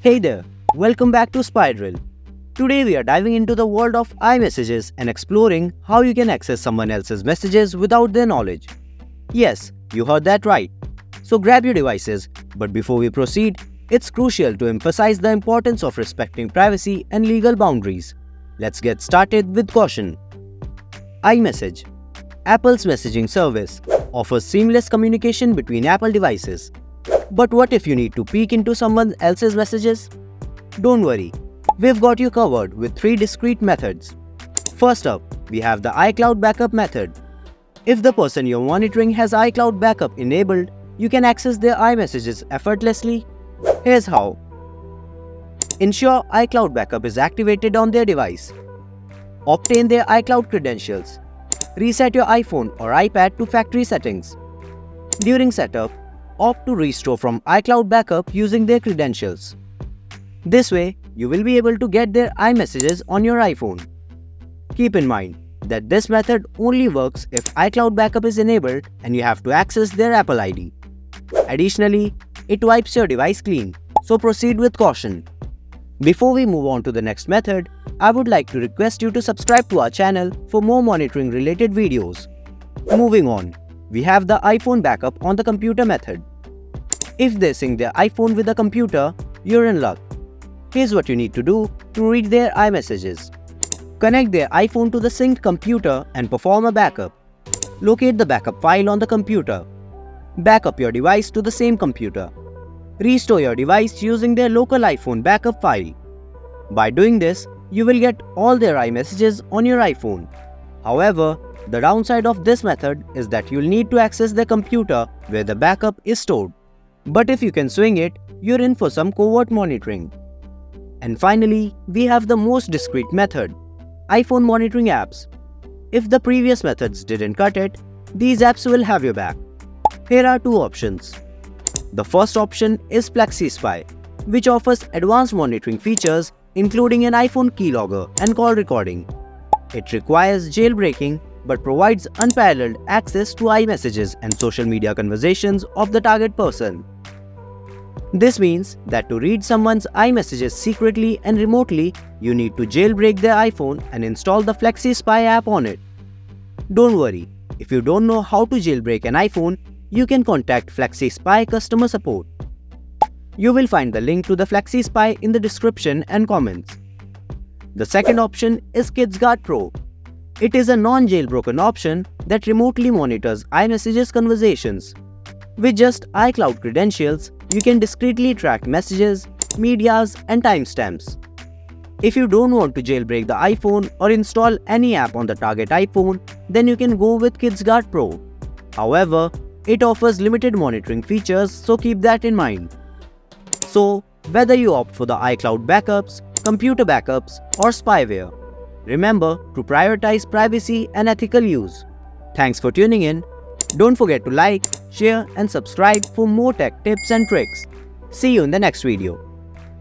Hey there, welcome back to Spiral. Today we are diving into the world of iMessages and exploring how you can access someone else's messages without their knowledge. Yes, you heard that right. So grab your devices, but before we proceed, it's crucial to emphasize the importance of respecting privacy and legal boundaries. Let's get started with caution. iMessage, Apple's messaging service, offers seamless communication between Apple devices. But what if you need to peek into someone else's messages? Don't worry, we've got you covered with 3 discrete methods. First up, we have the iCloud backup method. If the person you're monitoring has iCloud backup enabled, you can access their iMessages effortlessly. Here's how. Ensure iCloud backup is activated on their device. Obtain their iCloud credentials. Reset your iPhone or iPad to factory settings. During setup, opt to restore from iCloud backup using their credentials. This way, you will be able to get their iMessages on your iPhone. Keep in mind that this method only works if iCloud backup is enabled and you have to access their Apple ID. Additionally, it wipes your device clean, so proceed with caution. Before we move on to the next method, I would like to request you to subscribe to our channel for more monitoring related videos. Moving on, we have the iPhone backup on the computer method. If they sync their iPhone with the computer, you're in luck. Here's what you need to do to read their iMessages. Connect their iPhone to the synced computer and perform a backup. Locate the backup file on the computer. Back up your device to the same computer. Restore your device using their local iPhone backup file. By doing this, you will get all their iMessages on your iPhone. However, the downside of this method is that you'll need to access their computer where the backup is stored. But if you can swing it, you're in for some covert monitoring. And finally, we have the most discreet method, iPhone monitoring apps. If the previous methods didn't cut it, these apps will have your back. Here are 2 options. The first option is FlexiSpy, which offers advanced monitoring features including an iPhone keylogger and call recording. It requires jailbreaking but provides unparalleled access to iMessages and social media conversations of the target person. This means that to read someone's iMessages secretly and remotely, you need to jailbreak their iPhone and install the FlexiSpy app on it. Don't worry, if you don't know how to jailbreak an iPhone, you can contact FlexiSpy customer support. You will find the link to the FlexiSpy in the description and comments. The second option is KidsGuard Pro. It is a non-jailbroken option that remotely monitors iMessages conversations. With just iCloud credentials, you can discreetly track messages, medias, and timestamps. If you don't want to jailbreak the iPhone or install any app on the target iPhone, then you can go with KidsGuard Pro. However, it offers limited monitoring features, so keep that in mind. So, whether you opt for the iCloud backups, computer backups, or spyware, remember to prioritize privacy and ethical use. Thanks for tuning in. Don't forget to like, share, and subscribe for more tech tips and tricks. See you in the next video.